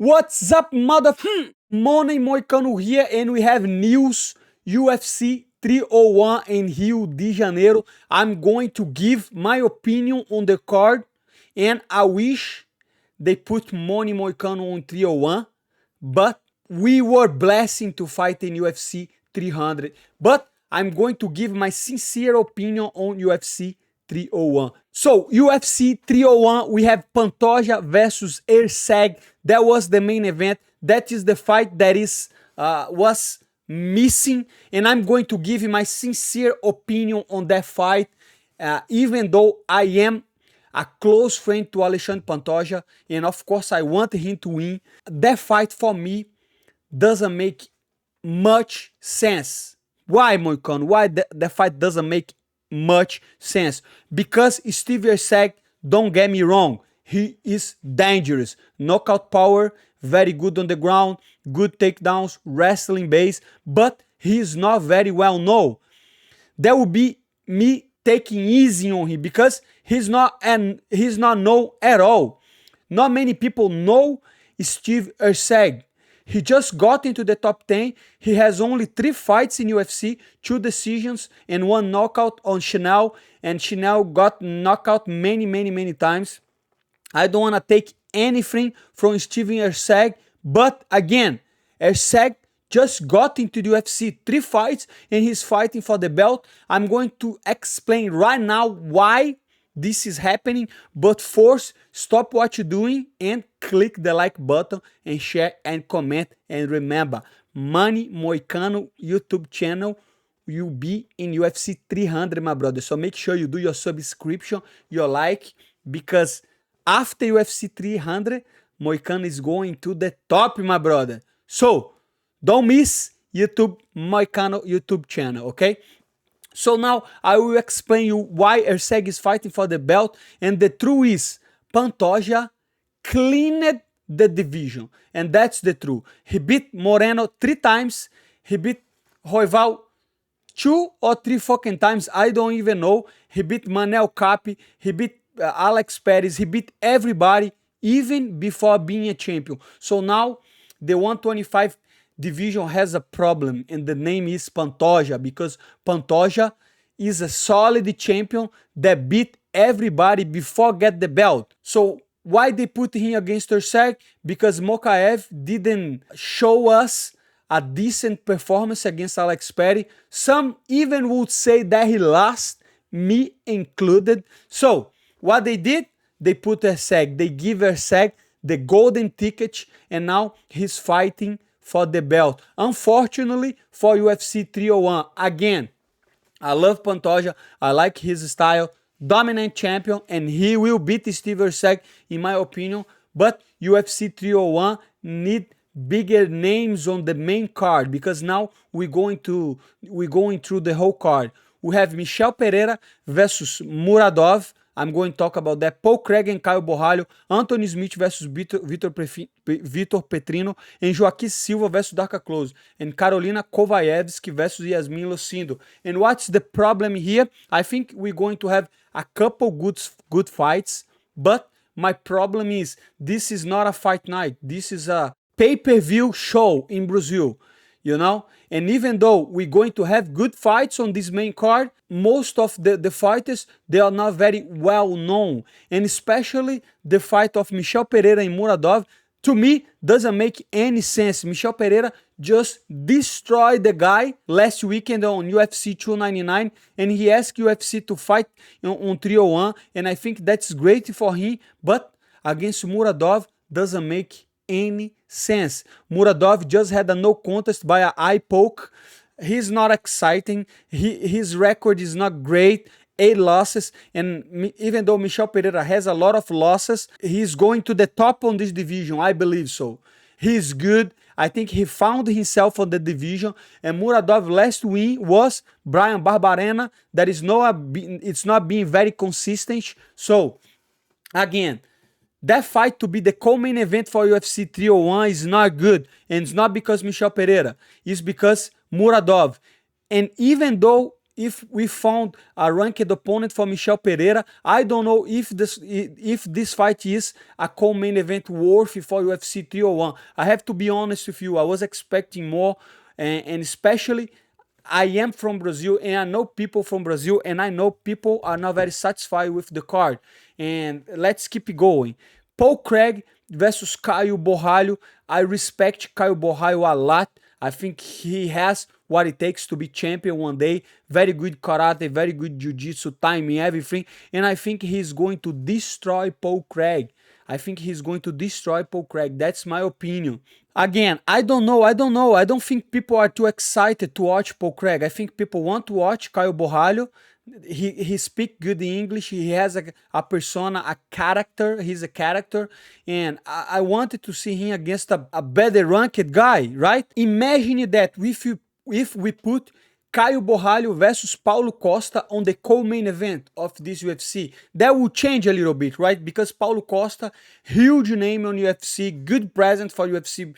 What's up, Money Moicano here, and we have news. UFC 301 in Rio de Janeiro. I'm going to give my opinion on the card, and I wish they put Money Moicano on 301, but we were blessed to fight in UFC 300. But I'm going to give my sincere opinion on UFC 301. So, UFC 301, we have Pantoja versus Erceg. That was the main event. That is the fight that was missing, and I'm going to give my sincere opinion on that fight, even though I am a close friend to Alexandre Pantoja, and of course I want him to win. That fight for me doesn't make much sense. Why, Moicano? Why the fight doesn't make much sense? Because Steve Erceg, don't get me wrong, he is dangerous. Knockout power, very good on the ground, good takedowns, wrestling base, but he is not very well known. That would be me taking easy on him because he's not known at all. Not many people know Steve Erceg. He just got into the top 10. He has only 3 fights in UFC, 2 decisions and 1 knockout on Chanel. And Chanel got knockout many times. I don't want to take anything from Steven Erceg. But again, Erceg just got into the UFC, 3 fights, and he's fighting for the belt. I'm going to explain right now why this is happening, but first, stop what you're doing and click the like button and share and comment. And remember, Money Moicano YouTube channel will be in UFC 300, my brother. So make sure you do your subscription, your like, because after UFC 300, Moicano is going to the top, my brother. So don't miss Moicano YouTube channel, okay? So now I will explain you why Erceg is fighting for the belt, and the truth is Pantoja cleaned the division, and that's the truth. He beat Moreno 3 times, he beat Royval 2 or 3 fucking times, I don't even know. He beat Manel Kape, he beat Alex Perez, he beat everybody even before being a champion. So now the 125 division has a problem, and the name is Pantoja, because Pantoja is a solid champion that beat everybody before get the belt. So why they put him against Erceg? Because Mokaev didn't show us a decent performance against Alex Perry. Some even would say that he lost, me included. So what they did, they put Erceg, they give Erceg the golden ticket, and now he's fighting for the belt. Unfortunately for UFC 301, again, I love Pantoja, I like his style, dominant champion, and he will beat Steve Erceg in my opinion, but UFC 301 need bigger names on the main card, because now we're going through the whole card. We have Michel Pereira versus Muradov. I'm going to talk about that. Paul Craig and Caio Borralho, Anthony Smith versus Vitor Petrino, and Joaquim Silva versus Darka Close, and Carolina Kovaevsky versus Yasmin Lucindo. And what's the problem here? I think we're going to have a couple good fights, but my problem is this is not a fight night. This is a pay-per-view show in Brazil, you know? And even though we're going to have good fights on this main card, most of the fighters, they are not very well known. And especially the fight of Michel Pereira and Muradov, to me, doesn't make any sense. Michel Pereira just destroyed the guy last weekend on UFC 299, and he asked UFC to fight on 301, and I think that's great for him, but against Muradov doesn't make any sense. Muradov just had a no contest by an eye poke. He's not exciting. His record is not great. 8 losses, and even though Michel Pereira has a lot of losses, he's going to the top on this division, I believe so. He's good. I think he found himself on the division, and Muradov last win was Brian Barbarena. That is it's not being very consistent. So again, that fight to be the co-main event for UFC 301 is not good. And it's not because Michel Pereira. It's because Muradov. And even though if we found a ranked opponent for Michel Pereira. I don't know if this fight is a co-main event worthy for UFC 301. I have to be honest with you. I was expecting more, and especially I am from Brazil, and I know people from Brazil, and I know people are not very satisfied with the card. And let's keep going. Paul Craig versus Caio Borralho. I respect Caio Borralho a lot. I think he has what it takes to be champion one day. Very good karate, very good jiu-jitsu, timing, everything. And I think he's going to destroy Paul Craig. I think he's going to destroy Paul Craig. That's my opinion. Again, I don't know. I don't think people are too excited to watch Paul Craig. I think people want to watch Caio Borralho. He speaks good English. He has a persona, a character. He's a character. And I wanted to see him against a better ranked guy, right? Imagine that if we put Caio Borralho versus Paulo Costa on the co-main event of this UFC. That will change a little bit, right? Because Paulo Costa, huge name on UFC, good present for UFC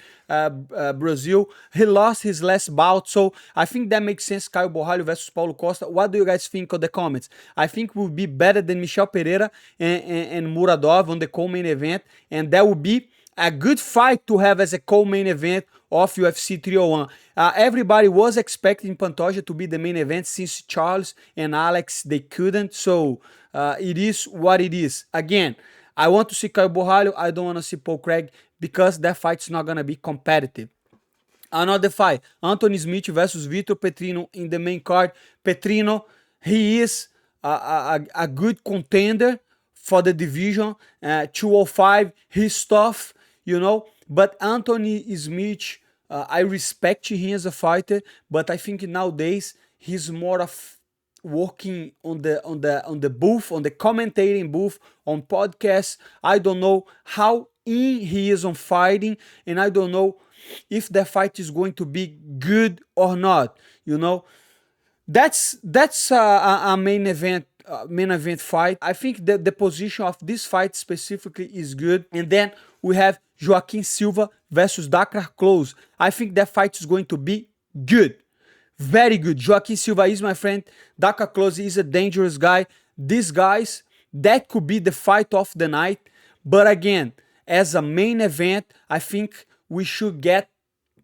Brazil. He lost his last bout, so I think that makes sense, Caio Borralho versus Paulo Costa. What do you guys think on the comments? I think it will be better than Michel Pereira and Muradov on the co-main event, and that would be a good fight to have as a co-main event of UFC 301. Everybody was expecting Pantoja to be the main event since Charles and Alex, they couldn't. So it is what it is. Again, I want to see Caio Borralho. I don't want to see Paul Craig because that fight's not going to be competitive. Another fight, Anthony Smith versus Vitor Petrino in the main card. Petrino, he is a good contender for the division. 205, he's tough, you know. But Anthony Smith, I respect him as a fighter, but I think nowadays he's more of working on the booth, on the commentating booth, on podcasts. I don't know how in he is on fighting, and I don't know if the fight is going to be good or not. You know, that's a main event fight. I think that the position of this fight specifically is good. And then we have Joaquim Silva versus Dakar Close. I think that fight is going to be good. Very good. Joaquim Silva is my friend. Dakar Close is a dangerous guy. These guys, that could be the fight of the night. But again, as a main event, I think we should get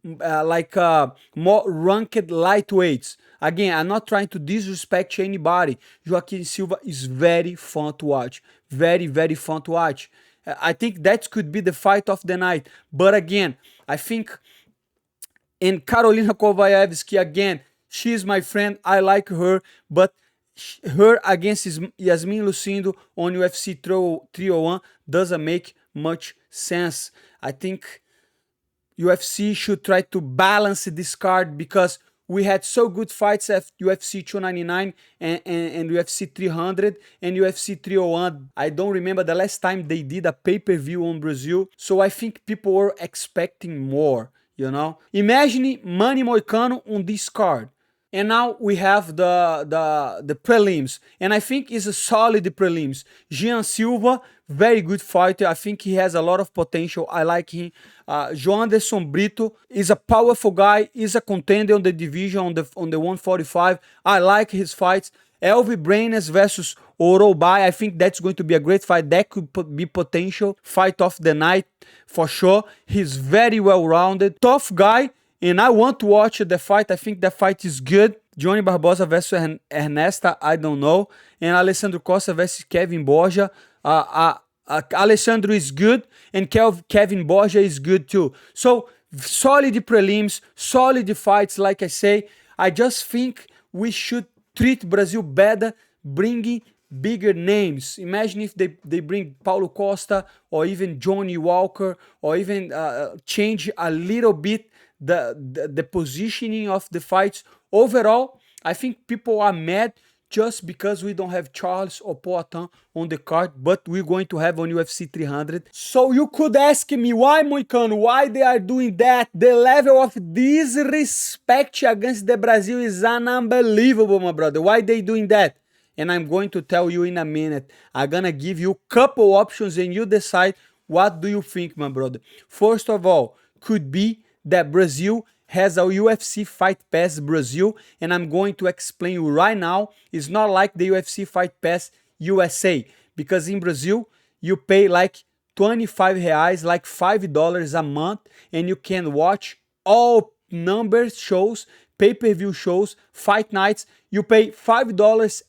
more ranked lightweights. Again, I'm not trying to disrespect anybody. Joaquim Silva is very fun to watch. Very, very fun to watch. I think that could be the fight of the night. But again, I think in Karolina Kowalewski, again, she's my friend. I like her. But her against Yasmin Lucindo on UFC 301 doesn't make much sense. I think UFC should try to balance this card because we had so good fights at UFC 299 and UFC 300 and UFC 301. I don't remember the last time they did a pay-per-view on Brazil. So I think people were expecting more, you know. Imagine Money Moicano on this card. And now we have the prelims. And I think it's a solid prelims. Jean Silva, very good fighter. I think he has a lot of potential. I like him. João Anderson Brito is a powerful guy. He's a contender on the division on the 145. I like his fights. Elvi Brenes versus Orobai. I think that's going to be a great fight. That could be potential fight of the night for sure. He's very well-rounded. Tough guy. And I want to watch the fight. I think the fight is good. Johnny Barbosa versus Ernesta, I don't know. And Alessandro Costa versus Kevin Borja. Alessandro is good. And Kevin Borja is good too. So, solid prelims, solid fights, like I say. I just think we should treat Brazil better, bringing bigger names. Imagine if they bring Paulo Costa or even Johnny Walker or even change a little bit the positioning of the fights. Overall, I think people are mad just because we don't have Charles or Poatan on the card, but we're going to have on UFC 300. So you could ask me, why, Moicano? Why they are doing that? The level of disrespect against the Brazil is unbelievable, my brother. Why they doing that? And I'm going to tell you in a minute. I'm gonna give you a couple options and you decide what do you think, my brother. First of all, could be that Brazil has a UFC Fight Pass Brazil, and I'm going to explain you right now. It's not like the UFC Fight Pass USA, because in Brazil, you pay like 25 reais, like $5 a month, and you can watch all numbers shows, pay-per-view shows, fight nights. You pay $5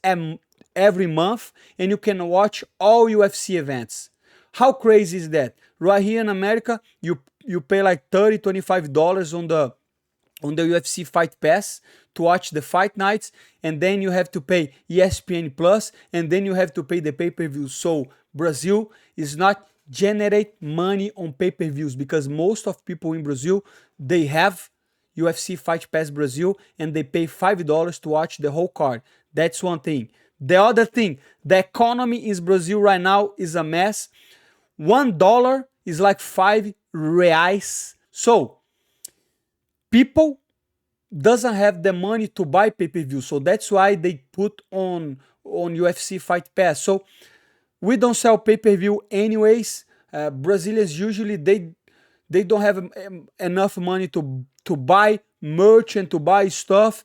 every month, and you can watch all UFC events. How crazy is that? Right here in America, you pay like $25 on the UFC Fight Pass to watch the fight nights, and then you have to pay ESPN Plus, and then you have to pay the pay-per-view. So Brazil is not generate money on pay-per-views, because most of people in Brazil, they have UFC Fight Pass Brazil, and they pay $5 to watch the whole card. That's one thing. The other thing, the economy in Brazil right now is a mess. $1 is like 5 reais. So people doesn't have the money to buy pay-per-view, so that's why they put on UFC Fight Pass. So we don't sell pay-per-view anyways. Brazilians usually they don't have enough money to buy merch and to buy stuff.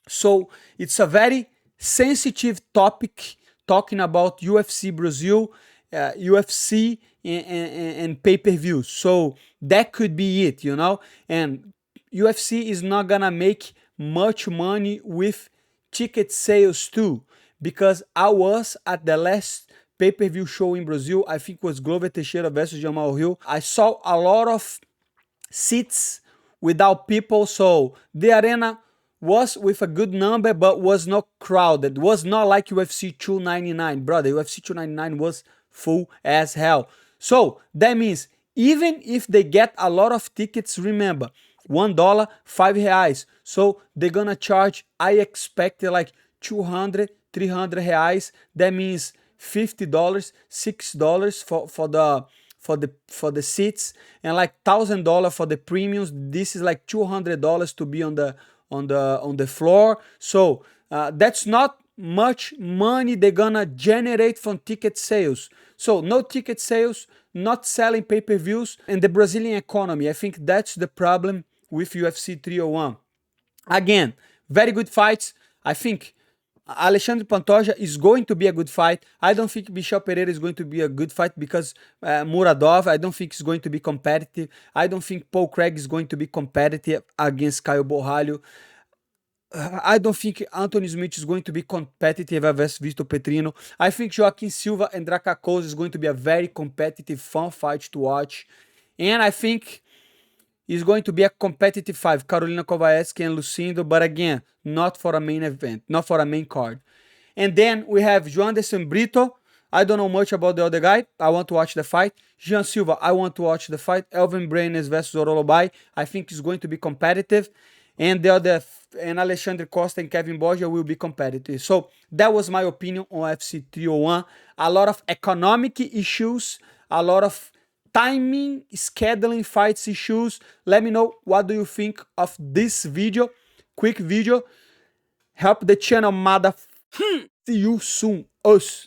So it's a very sensitive topic, talking about UFC Brazil, UFC and pay-per-views. So that could be it, you know. And UFC is not gonna make much money with ticket sales too, because I was at the last pay-per-view show in Brazil. I think it was Glover Teixeira versus Jamal Hill. I saw a lot of seats without people, so the arena was with a good number, but was not crowded. Was not like UFC 299, brother. UFC 299 was full as hell. So that means even if they get a lot of tickets, remember, $1, 5 reais. So they're gonna charge, I expect, like 200, 300 reais. That means $50, $6 for the seats, and like $1,000 for the premiums. This is like $200 to be on the floor. So that's not much money they're gonna generate from ticket sales. So no ticket sales, not selling pay-per-views, and the Brazilian economy. I think that's the problem with UFC 301. Again, very good fights. I think Alexandre Pantoja is going to be a good fight. I don't think Michel Pereira is going to be a good fight, because Muradov, I don't think is going to be competitive. I don't think Paul Craig is going to be competitive against Caio Borralho. I don't think Anthony Smith is going to be competitive against Vitor Petrino. I think Joaquim Silva and Dracacos is going to be a very competitive, fun fight to watch. And I think it's going to be a competitive fight, Carolina Kowalski and Lucindo, but again, not for a main event, not for a main card. And then we have Joanderson Brito. I don't know much about the other guy. I want to watch the fight. Jean Silva, I want to watch the fight. Elvin Brenes versus Orolobai. I think it's going to be competitive. And the other, and Alexandre Costa and Kevin Borja will be competitive. So that was my opinion on UFC 301. A lot of economic issues, a lot of timing, scheduling fights issues. Let me know what do you think of this video. Quick video. Help the channel, mother. See you soon. Us.